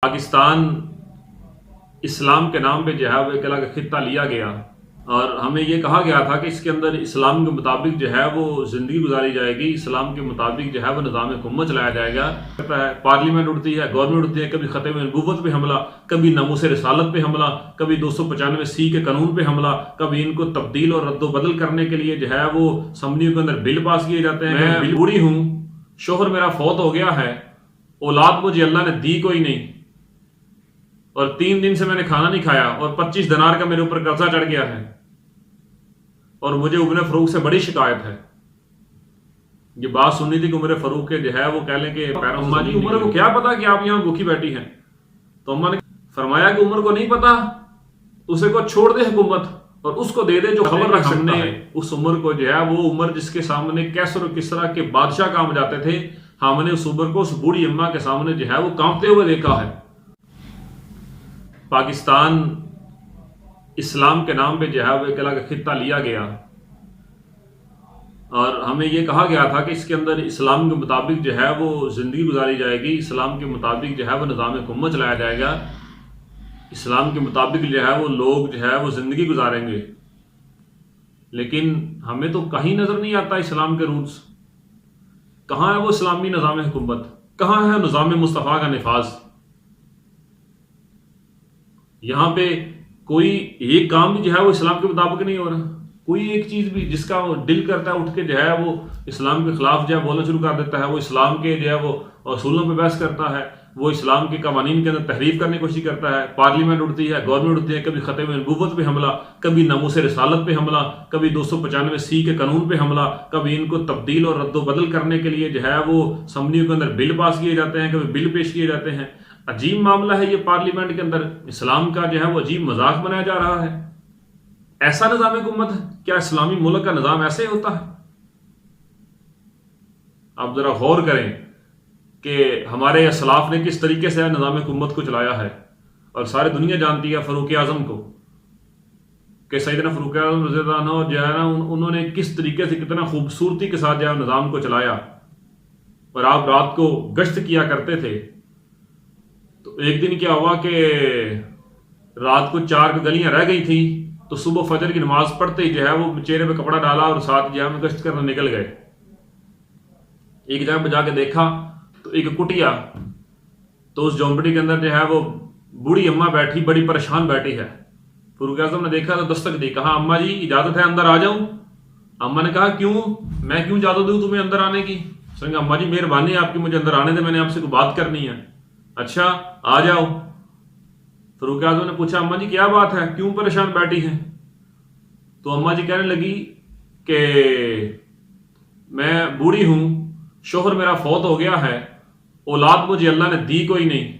پاکستان اسلام کے نام پہ جو ہے وہ ایک الگ خطہ لیا گیا اور ہمیں یہ کہا گیا تھا کہ اس کے اندر اسلام کے مطابق جو ہے وہ زندگی گزاری جائے گی، اسلام کے مطابق جو ہے وہ نظام حکومت چلایا جائے گا۔ پارلیمنٹ اٹھتی ہے، گورنمنٹ اٹھتی ہے، کبھی ختم نبوت پہ حملہ، کبھی ناموس رسالت پہ حملہ، کبھی 295 کے قانون پہ حملہ، کبھی ان کو تبدیل اور رد و بدل کرنے کے لیے جو ہے وہ اسمبلیوں کے اندر بل پاس کیے جاتے ہیں۔ میں بوڑھی ہوں، شوہر میرا فوت ہو گیا ہے، اولاد مجھے اللہ نے دی کوئی نہیں، اور 3 دن سے میں نے کھانا نہیں کھایا، اور 25 دینار کا میرے اوپر قرضہ چڑھ گیا ہے، اور مجھے ابن فاروق سے بڑی شکایت ہے۔ یہ بات سننی تھی کہ عمر فاروق کے جو ہے وہ کہہ لیں کہ اماں جی عمر کو کیا پتا کہ آپ یہاں بھوکی بیٹھی ہیں؟ تو اماں نے فرمایا کہ عمر کو نہیں پتا، اسے کو چھوڑ دے حکومت اور اس کو دے دے جو خبر رکھ سکتا ہے۔ اس عمر کو جو ہے وہ عمر جس کے سامنے کیسر و کسرا کے بادشاہ کام جاتے تھے، ہم نے اس عمر کو اس بوڑھی اماں کے سامنے جو ہے وہ کانپتے ہوئے دیکھا ہے۔ پاکستان اسلام کے نام پہ جو ہے وہ ایک الگ خطہ لیا گیا اور ہمیں یہ کہا گیا تھا کہ اس کے اندر اسلام کے مطابق جو ہے وہ زندگی گزاری جائے گی، اسلام کے مطابق جو ہے وہ نظام حکومت چلایا جائے گا، اسلام کے مطابق جو ہے وہ لوگ جو ہے وہ زندگی گزاریں گے۔ لیکن ہمیں تو کہیں نظر نہیں آتا اسلام کے رولز، کہاں ہے وہ اسلامی نظام حکومت، کہاں ہے نظام مصطفیٰ کا نفاذ؟ یہاں پہ کوئی ایک کام بھی جو ہے وہ اسلام کے مطابق نہیں ہو رہا، کوئی ایک چیز بھی جس کا وہ دل کرتا ہے اٹھ کے جو ہے وہ اسلام کے خلاف جو ہے بولنا شروع کر دیتا ہے، وہ اسلام کے جو ہے وہ اصولوں پہ بحث کرتا ہے، وہ اسلام کے قوانین کے اندر تحریف کرنے کی کوشش کرتا ہے۔ پارلیمنٹ اٹھتی ہے، گورنمنٹ اٹھتی ہے، کبھی ختم نبوت پہ حملہ، کبھی ناموس رسالت پہ حملہ، کبھی 295 کے قانون پہ حملہ، کبھی ان کو تبدیل اور رد و بدل کرنے کے لیے جو ہے وہ اسمبلیوں کے اندر بل پاس کیے جاتے ہیں، کبھی بل پیش کیے جاتے ہیں۔ عجیب معاملہ ہے یہ، پارلیمنٹ کے اندر اسلام کا جو ہے وہ عجیب مذاق بنایا جا رہا ہے۔ ایسا نظام حکومت ہے کیا؟ اسلامی ملک کا نظام ایسے ہوتا ہے؟ آپ ذرا غور کریں کہ ہمارے اسلاف نے کس طریقے سے نظام حکومت کو چلایا ہے، اور ساری دنیا جانتی ہے فاروق اعظم کو کہ سیدنا فاروق اعظم رضی اللہ عنہ جو ہے نا انہوں نے کس طریقے سے کتنا خوبصورتی کے ساتھ جو ہے نظام کو چلایا۔ اور آپ رات کو گشت کیا کرتے تھے، تو ایک دن کیا ہوا کہ رات کو 4 گلیاں رہ گئی تھیں، تو صبح فجر کی نماز پڑھتے ہی جو ہے وہ چہرے پہ کپڑا ڈالا اور ساتھ جو ہے گشت کرنے نکل گئے۔ ایک جگہ پہ جا کے دیکھا تو ایک کٹیا، تو اس جھونپڑی کے اندر جو ہے وہ بوڑھی اماں بیٹھی، بڑی پریشان بیٹھی ہے۔ فاروق اعظم نے دیکھا تو دستک دی، کہا اماں جی اجازت ہے اندر آ جاؤں؟ اماں نے کہا کیوں، میں کیوں اجازت دوں تمہیں اندر آنے کی؟ اس نے کہا اماں جی مہربانی ہے آپ کی، مجھے اندر آنے دے، میں نے آپ سے کوئی بات کرنی ہے۔ اچھا آ جاؤ۔ فاروق اعظم نے پوچھا اماں جی کیا بات ہے، کیوں پریشان بیٹھی ہیں؟ تو اماں جی کہنے لگی کہ میں بوڑھی ہوں، شوہر میرا فوت ہو گیا ہے، اولاد مجھے اللہ نے دی کوئی نہیں،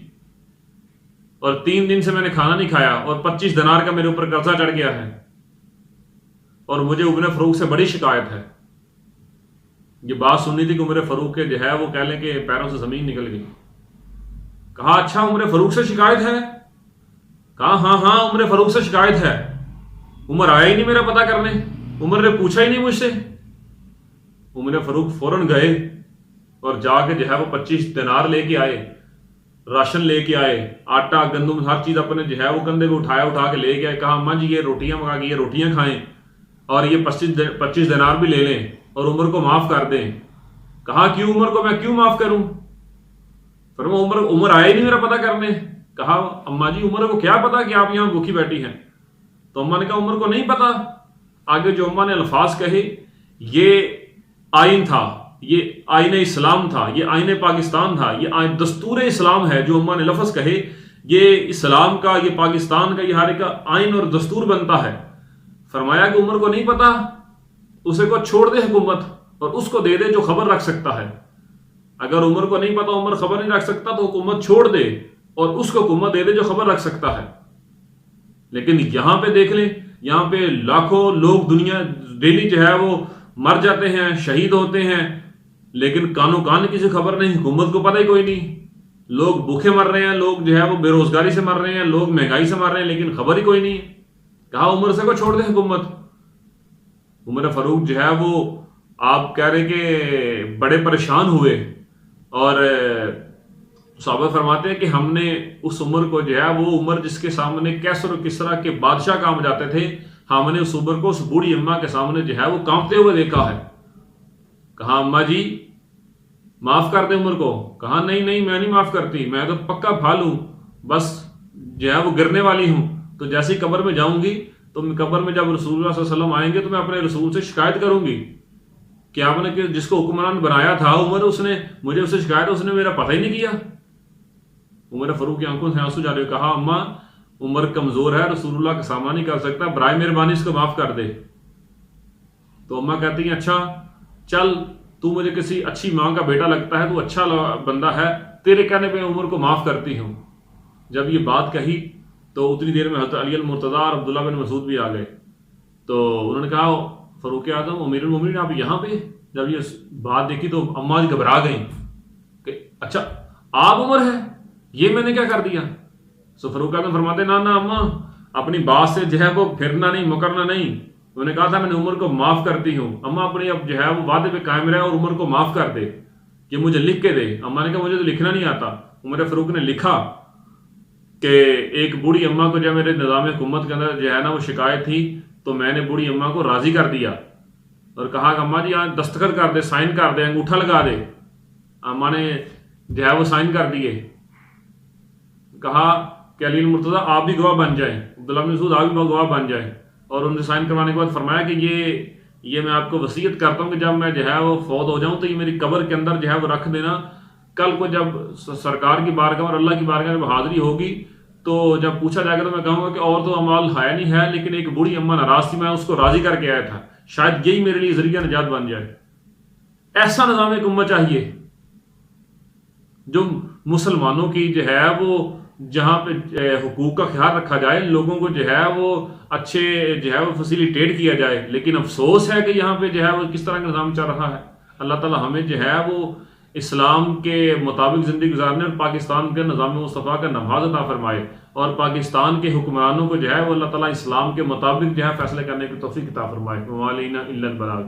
اور 3 دن سے میں نے کھانا نہیں کھایا، اور 25 دینار کا میرے اوپر قرضہ چڑھ گیا ہے، اور مجھے ابن فاروق سے بڑی شکایت ہے۔ یہ بات سننی تھی کہ عمر فاروق کے جو ہے وہ کہہ لیں کہ پیروں سے زمین نکل گئی۔ کہا اچھا عمر فاروق سے شکایت ہے؟ کہا ہاں عمر فاروق سے شکایت ہے۔ عمر آیا ہی نہیں میرا پتہ کرنے، عمر نے پوچھا ہی نہیں مجھ سے۔ عمر فاروق فوراً گئے اور جا کے جو ہے وہ 25 دینار لے کے آئے، راشن لے کے آئے، آٹا گندم ہر چیز اپنے جو ہے وہ کندھے پہ اٹھا کے لے کے آئے۔ کہا اماں جی یہ روٹیاں منگا کے یہ روٹیاں کھائیں، اور یہ 25 دینار بھی لے لیں اور عمر کو معاف کر دیں۔ کہا کیوں عمر کو میں کیوں معاف کروں؟ فرمایا عمر آیا ہی نہیں میرا پتہ کرنے۔ کہا اماں جی عمر کو کیا پتا کہ آپ یہاں بھوکی بیٹھی ہیں؟ تو اماں نے کہا عمر کو نہیں پتا۔ آگے جو اماں نے الفاظ کہے، یہ آئین تھا، یہ آئین اسلام تھا، یہ آئین پاکستان تھا، یہ دستور اسلام ہے۔ جو اماں نے لفظ کہے، یہ اسلام کا، یہ پاکستان کا، یہ ہر ایک کا آئین اور دستور بنتا ہے۔ فرمایا کہ عمر کو نہیں پتا، اسے کو چھوڑ دے حکومت اور اس کو دے دے جو خبر رکھ سکتا ہے۔ اگر عمر کو نہیں پتا، عمر خبر نہیں رکھ سکتا، تو حکومت چھوڑ دے اور اس کو حکومت دے دے جو خبر رکھ سکتا ہے۔ لیکن یہاں پہ دیکھ لیں، یہاں پہ لاکھوں لوگ دنیا ڈیلی جو ہے وہ مر جاتے ہیں، شہید ہوتے ہیں، لیکن کانوں کان کسی خبر نہیں، حکومت کو پتہ ہی کوئی نہیں۔ لوگ بھوکے مر رہے ہیں، لوگ جو ہے وہ بے روزگاری سے مر رہے ہیں، لوگ مہنگائی سے مر رہے ہیں، لیکن خبر ہی کوئی نہیں۔ کہا عمر سے کو چھوڑ دے حکومت۔ عمر فاروق جو ہے وہ آپ کہہ رہے کہ بڑے پریشان ہوئے اور صحابہ فرماتے ہیں کہ ہم نے اس عمر کو جو ہے وہ عمر جس کے سامنے کیسر و کسرا کے بادشاہ کام جاتے تھے، ہم نے اس عمر کو اس بوڑھی اماں کے سامنے جو ہے وہ کانپتے ہوئے دیکھا ہے۔ کہا اماں جی معاف کر دے عمر کو؟ کہا نہیں نہیں میں نہیں معاف کرتی، میں تو پکا پھال ہوں، بس جو ہے وہ گرنے والی ہوں، تو جیسے ہی قبر میں جاؤں گی تو قبر میں جب رسول اللہ صلی اللہ علیہ وسلم آئیں گے تو میں اپنے رسول سے شکایت کروں گی کہ آپ نے جس کو حکمران بنایا تھا عمر، اس نے مجھے اسے شکایت، اس نے میرا پتہ ہی نہیں کیا۔ عمر فاروق کی آنکھوں سے آنسو جارے، کہا اماں عمر کمزور ہے، رسول اللہ کا سامنا نہیں کر سکتا، برائے مہربانی اس کو معاف کر دے۔ تو اماں کہتی ہیں اچھا چل، تو مجھے کسی اچھی ماں کا بیٹا لگتا ہے، تو اچھا بندہ ہے، تیرے کہنے پہ عمر کو معاف کرتی ہوں۔ جب یہ بات کہی تو اتنی دیر میں حضرت علی المرتضیٰ اور عبداللہ بن مسعود بھی آ گئے، تو انہوں نے کہا فاروق اعظم امیر المومنین آپ یہاں پہ؟ جب یہ بات دیکھی تو اماں جی گھبرا گئیں کہ اچھا آپ عمر ہے، یہ میں نے کیا کر دیا؟ سو فاروق اعظم فرماتے نا اماں اپنی بات سے جو ہے وہ پھرنا نہیں، مکرنا نہیں، انہوں نے کہا تھا میں نے عمر کو معاف کرتی ہوں، اماں اپنی اب جو ہے وہ وعدے پہ قائم رہے اور عمر کو معاف کر دے، یہ مجھے لکھ کے دے۔ اماں نے کہا مجھے تو لکھنا نہیں آتا۔ عمر فاروق نے لکھا کہ ایک بوڑھی اماں کو جب میرے نظام حکومت کے اندر جو ہے نا وہ شکایت تھی تو میں نے بوڑھی اماں کو راضی کر دیا اور کہا کہ اماں جی آج دستخط کر دے، سائن کر دے، انگوٹھا لگا دے۔ اماں نے جو ہے وہ سائن کر دیے۔ کہا کہ علی المرتضیٰ آپ بھی گواہ بن جائیں، عبداللہ بن مسعود آپ بھی گواہ بن جائیں، اور انہوں نے سائن کروانے کے بعد فرمایا کہ یہ میں آپ کو وصیت کرتا ہوں کہ جب میں جو ہے وہ فوت ہو جاؤں تو یہ میری قبر کے اندر جو ہے وہ رکھ دینا، کل کو جب سرکار کی بارگاہ اور اللہ کی بارگاہ میں حاضری ہوگی تو جب پوچھا جائے گا تو میں کہوں گا کہ اور تو امال ہے نہیں ہے، لیکن ایک بوڑھی اماں ناراض تھی، میں اس کو راضی کر کے آیا تھا، شاید یہی میرے لیے ذریعہ نجات بن جائے۔ ایسا نظام حکومت چاہیے جو مسلمانوں کی جو ہے وہ جہاں پہ حقوق کا خیال رکھا جائے، لوگوں کو جو ہے وہ اچھے جو ہے وہ فیسیلیٹیٹ کیا جائے۔ لیکن افسوس ہے کہ یہاں پہ جو ہے وہ کس طرح کا نظام چل رہا ہے۔ اللہ تعالی ہمیں جو ہے وہ اسلام کے مطابق زندگی گزارنے اور پاکستان کے نظام مصطفیٰ کا نفاذ عطا فرمائے، اور پاکستان کے حکمرانوں کو جو ہے وہ اللہ تعالیٰ اسلام کے مطابق جو ہے فیصلے کرنے کی توفیق عطا فرمائے۔ وعلینا الا البلاغ۔